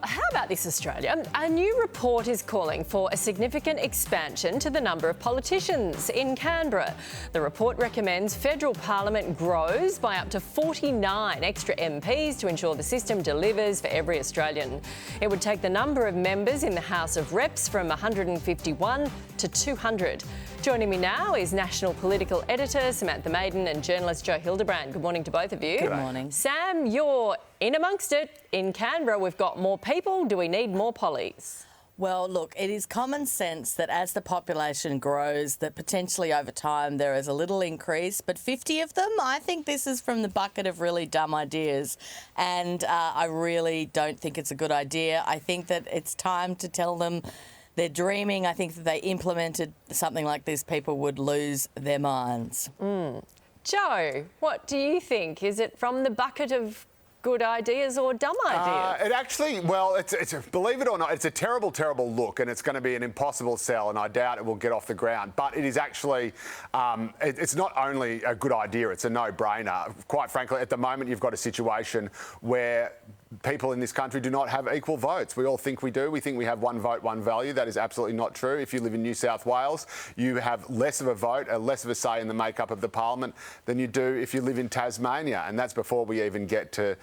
how about this, Australia? A new report is calling for a significant expansion to the number of politicians in Canberra. The report recommends federal parliament grows by up to 49 extra MPs to ensure the system delivers for every Australian. It would take the number of members in the House of Reps from 151 to 200. Joining me now is National Political Editor Samantha Maiden and journalist Jo Hildebrand. Good morning to both of you. Good morning. Sam, you're in amongst it. In Canberra, we've got more people. Do we need more pollies? Well, look, it is common sense that as the population grows, that potentially over time there is a little increase, but 50 of them, I think this is from the bucket of really dumb ideas, and I really don't think it's a good idea. I think that it's time to tell them they're dreaming. I think that they implemented something like this, people would lose their minds. Jo, what do you think? Is it from the bucket of good ideas or dumb ideas? It actually, well, it's believe it or not, it's a terrible, terrible look, and it's going to be an impossible sell, and I doubt it will get off the ground. But it is actually, it's not only a good idea, it's a no-brainer. Quite frankly, at the moment, you've got a situation where people in this country do not have equal votes. We all think we do. We think we have one vote, one value. That is absolutely not true. If you live in New South Wales, you have less of a vote, less of a say in the makeup of the parliament than you do if you live in Tasmania. And that's before we even get to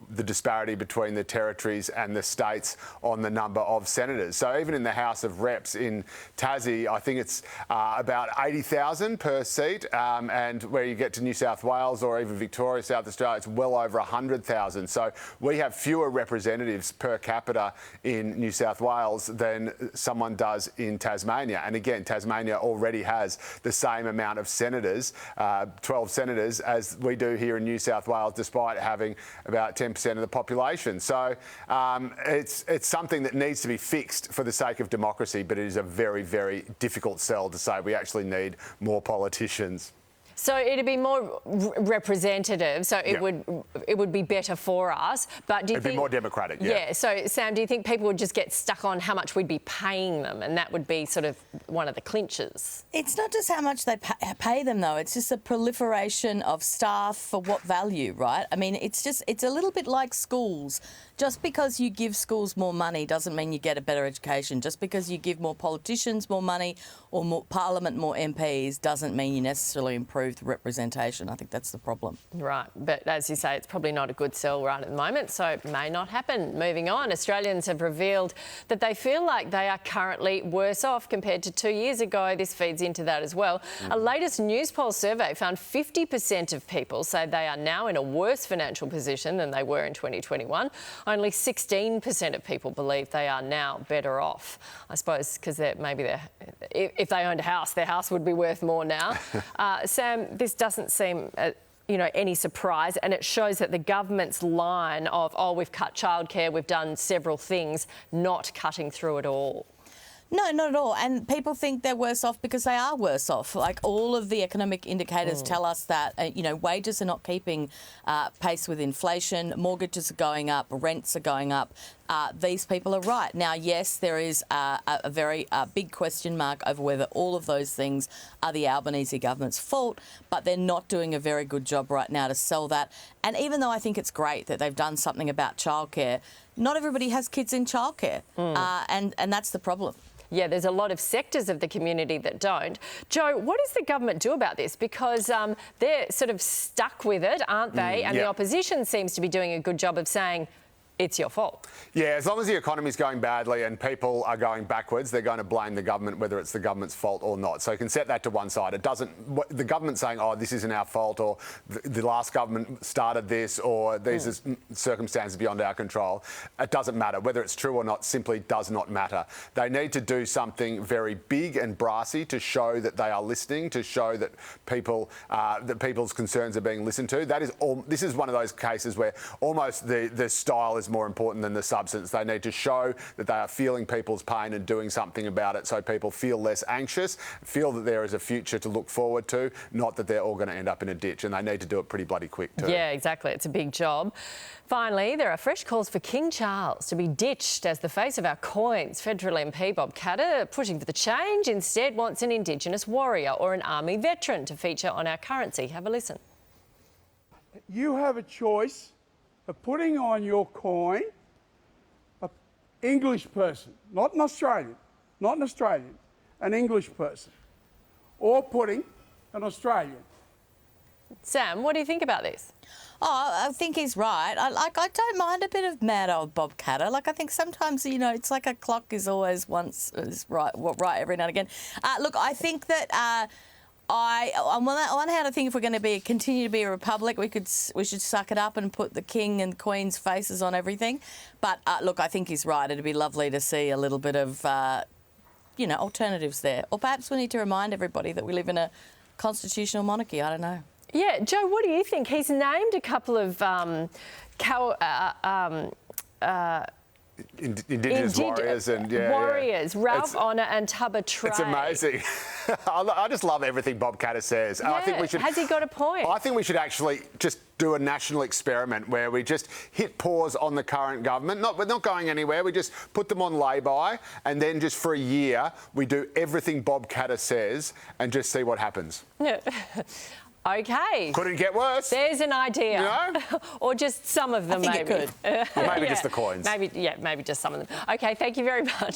the disparity between the territories and the states on the number of senators. So even in the House of Reps in Tassie, I think it's about 80,000 per seat, and where you get to New South Wales or even Victoria, South Australia, it's well over 100,000. So we have fewer representatives per capita in New South Wales than someone does in Tasmania. And again, Tasmania already has the same amount of senators, 12 senators, as we do here in New South Wales, despite having about 10% of the population. So it's something that needs to be fixed for the sake of democracy, but it is a very, very difficult sell to say we actually need more politicians. So it'd be more representative, so it would be better for us. But do you It'd think be more democratic, yeah. Yeah, so Sam, do you think people would just get stuck on how much we'd be paying them, and that would be sort of one of the clinchers? It's not just how much they pay them, though. It's just a proliferation of staff for what value, right? I mean, it's a little bit like schools. Just because you give schools more money doesn't mean you get a better education. Just because you give more politicians more money or more Parliament more MPs doesn't mean you necessarily improve the representation. I think that's the problem. Right, but as you say, it's probably not a good sell right at the moment, so it may not happen. Moving on, Australians have revealed that they feel like they are currently worse off compared to 2 years ago. This feeds into that as well. A latest news poll survey found 50% of people say they are now in a worse financial position than they were in 2021. Only 16% of people believe they are now better off. I suppose because if they owned a house, their house would be worth more now. Sam, this doesn't seem any surprise, and it shows that the government's line of, we've cut childcare, we've done several things, not cutting through at all. No, not at all. And people think they're worse off because they are worse off. Like, all of the economic indicators tell us that, wages are not keeping pace with inflation, mortgages are going up, rents are going up. These people are right. Now, yes, there is a very big question mark over whether all of those things are the Albanese government's fault, but they're not doing a very good job right now to sell that. And even though I think it's great that they've done something about childcare, not everybody has kids in childcare, and that's the problem. Yeah, there's a lot of sectors of the community that don't. Jo, what does the government do about this? Because they're sort of stuck with it, aren't they? And the opposition seems to be doing a good job of saying, it's your fault. Yeah, as long as the economy's going badly and people are going backwards, they're going to blame the government, whether it's the government's fault or not. So you can set that to one side. It doesn't, the government saying, this isn't our fault, or the last government started this, or these are circumstances beyond our control. It doesn't matter. Whether it's true or not simply does not matter. They need to do something very big and brassy to show that they are listening, to show that people's concerns are being listened to. This is one of those cases where almost the style is more important than the substance. They need to show that they are feeling people's pain and doing something about it, so people feel less anxious, feel that there is a future to look forward to, not that they're all going to end up in a ditch, and they need to do it pretty bloody quick too. Yeah, exactly. It's a big job. Finally, there are fresh calls for King Charles to be ditched as the face of our coins. Federal MP Bob Katter, pushing for the change, instead wants an Indigenous warrior or an army veteran to feature on our currency. Have a listen. You have a choice of putting on your coin English person, not an Australian, an English person, or putting an Australian. Sam, what do you think about this? Oh, I think he's right. I don't mind a bit of mad old Bob Catter. Like, I think sometimes, you know, it's like a clock is always right every now and again. Look, I think that on one hand, I think if we're going to continue to be a republic, we should suck it up and put the King and Queen's faces on everything. But look, I think he's right. It'd be lovely to see a little bit of, you know, alternatives there. Or perhaps we need to remind everybody that we live in a constitutional monarchy. I don't know. Yeah, Joe, what do you think? He's named a couple of Indigenous warriors and warriors, Ralph Honour and Tubba Tray. It's amazing. I just love everything Bob Catter says. Yeah. I think we should. Has he got a point? I think we should actually just do a national experiment where we just hit pause on the current government. We're not going anywhere. We just put them on lay-by, and then just for a year we do everything Bob Catter says and just see what happens. Yeah. Okay. Couldn't get worse. There's an idea. You know? Or just some of them, I think maybe. it could. Or maybe just the coins. Maybe just some of them. Okay, thank you very much.